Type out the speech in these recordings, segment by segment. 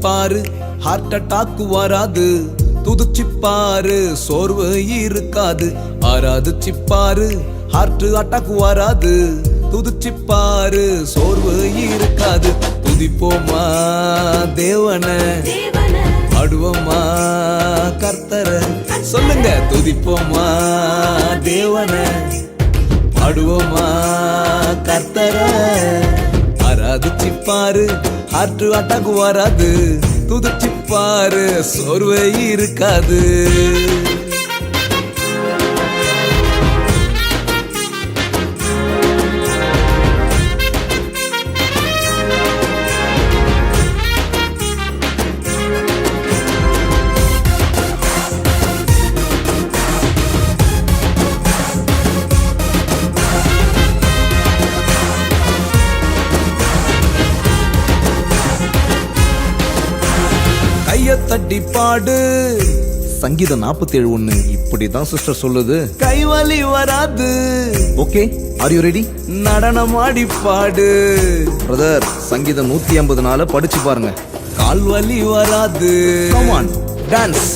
பாரு, heart attack வராது. துதிச்சு பாரு, சோர்வு இருக்காது. ஆராதிச்சு பாரு, ஹார்ட் அட்டாக் வராது. துதிச்சு பாரு, சோர்வு இருக்காது. துதிப்போமா தேவன, பாடுவோமா கர்த்தர. சொல்லுங்க, துதிப்போமா தேவன, பாடுவோமா கர்த்தர. ஆராதிச்சு பாரு, ஹார்ட் அட்டாக் வராது. துதிச்சு பாரு, சோர்வே இருக்காது. கைய தட்டி பாடு. சங்கீதம் 47:1 இப்படிதான் சிஸ்டர் சொல்லுது. கைவலி வராது. Okay, are you ready? நடனம் ஆடி பாடு. பிரதர், சங்கீதம் 154 படிச்சு பாருங்க. கால்வலி வராது. Come on, dance.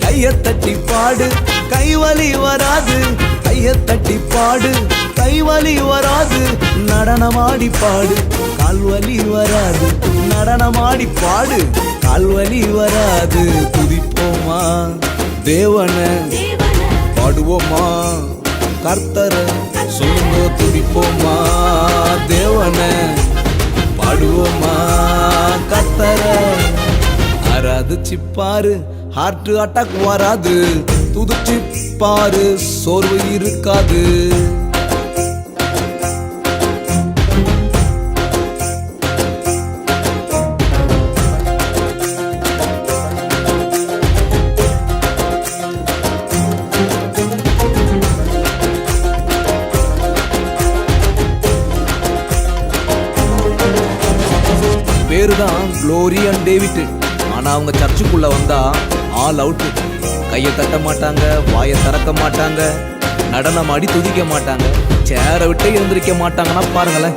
கைய தட்டி பாடு, கைவலி வராது. கைய தட்டி பாடு, கைவலி வராது. நடனம் ஆடி பாடு, கால்வலி வராது. நடனம் ஆடி பாடு, கால்வலி வராது. துதிப்போமா தேவன, பாடுவோமா கர்த்தர. சொல்லுங்க, துதிப்போமா தேவன, பாடுவோமா கர்த்தர. ஆராதிச்சு பாரு, ஹார்ட் அட்டாக் வராது. துதிச்சு பாரு, சோர்வு இருக்காது. பேருதான் குளோரி அண்ட் டேவிட். ஆனா அவங்க சர்ச்சுக்குள்ள வந்தா ஆல் அவுட். கையை தட்ட மாட்டாங்க, வாயை திறக்க மாட்டாங்க, நடனம் ஆடி துதிக்க மாட்டாங்க, சேரை விட்டே எழுந்திருக்க மாட்டாங்கன்னா பாருங்களேன்.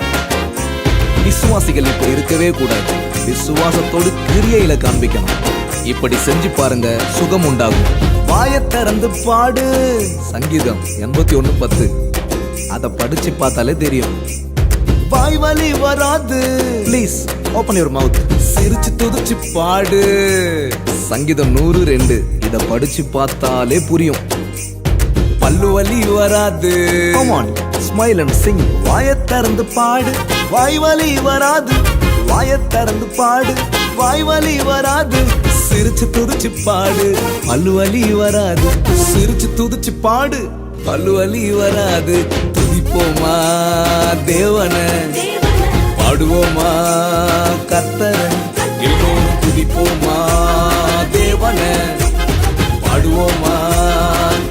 விசுவாசிகள் இப்படி இருக்கவே கூடாது. விசுவாசத்தோடு கிரியையில காண்பிக்கணும். இப்படி செஞ்சு பாருங்க, சுகம் உண்டாகும். வாயை திறந்து பாடு. சங்கீதம் 81:10 அதை படிச்சு பார்த்தாலே தெரியும். வாய் வலி வராது. Please open your mouth. சிரிச்சு துதிச்சு பாடு. சங்கீதம் 102 இத படிச்சு பார்த்தாலே புரியும். பல்லு வலி வராது. Come on, smile and Singh. வாயை திறந்து பாடு, வாய் வலி வராது. வாயை திறந்து பாடு, வாய் வலி வராது. சிரிச்சு துதிச்சு பாடு, பல்லு வலி வராது. சிரிச்சு துதிச்சு பாடு, பல்லு வலி வராது. துதிப்போமா தேவன, பாடுவோமா கர்த்தர. எல்லோரும் துதிப்போமா தேவன, பாடுவோமா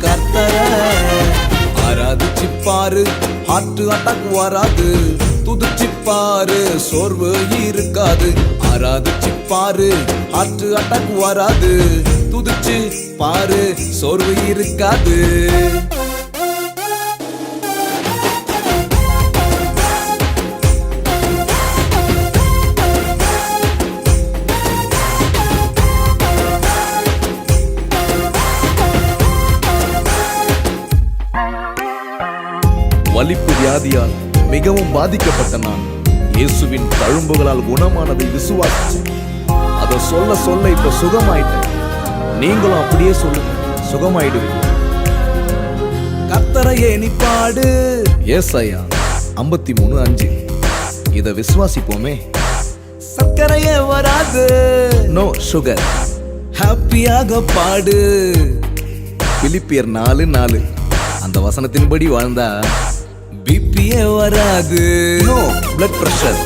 கர்த்தர. ஆராதிச்சு பாரு, ஹார்ட் அட்டாக் வராது. துதிச்சு பாரு, சோர்வு இருக்காது. ஆராதிச்சு பாரு, ஹார்ட் அட்டாக் வராது. துதிச்சு பாரு, சோர்வு இருக்காது. வலிப்பு வியாதியால் மிகவும் பாதிக்கப்பட்ட நான் இயேசுவின் தழும்புகளால் குணமானதை விசுவாசிச்சு அதை சொல்ல சொல்ல இப்ப சுகமாயிட்டேன். நீங்களும் அப்படியே சொல்லுங்க, சுகமாயிடுவீங்க. கர்த்தரையே நீ பாடு. ஏசாயா 53:5 இத விசுவாசிப்போமே. சர்க்கரையே வராது. No sugar. ஹாப்பியாக பாடு. பிலிப்பியர் 4:4 அந்த வசனத்தின்படி வாழ்ந்தா பிபியே வராது. No blood pressure.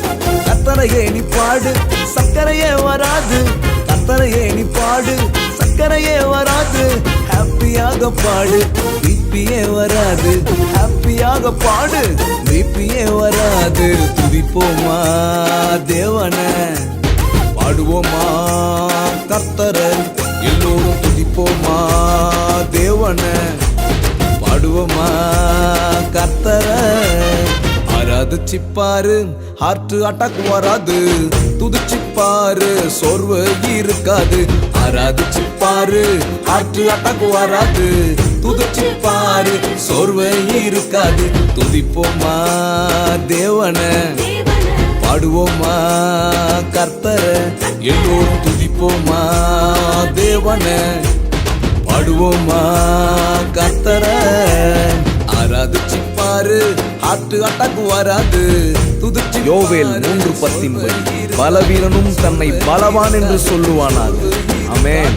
கர்த்தரையே நீ பாடு, சர்க்கரையே வராது. கர்த்தரையே நீ பாடு, சர்க்கரையே வராது. ஹாப்பியாக பாடு, பிபியே வராது. ஹாப்பியாக பாடு, பிபியே வராது. துதிப்போமா தேவன, பாடுவோமா கர்த்தர. எல்லோரும் துதிப்போமா தேவன, பாடுவோமா கர்த்தர. ஆராதிச்சு பாரு, ஹார்ட் அட்டாக் வராது. துதிச்சு பாரு, சோர்வு இருக்காது. ஆராதிச்சு பாரு, ஆற்று அட்டாக்கு வராது. துதிச்சு பாரு, சோர்வு இருக்காது. துதிப்போமா தேவன, பாடுவோமா கர்த்தர, எல்லோரும் துதிப்போமா தேவன, பாடுவோமா கர்த்தர. ஆராதிச்சு பாரு, ஆற்று அட்டாக்கு வராது. துதிச்சு யோவேல் 3:10 பலவீனனும் தன்னை பலவான் என்று சொல்லுவானாக. ஆமென்.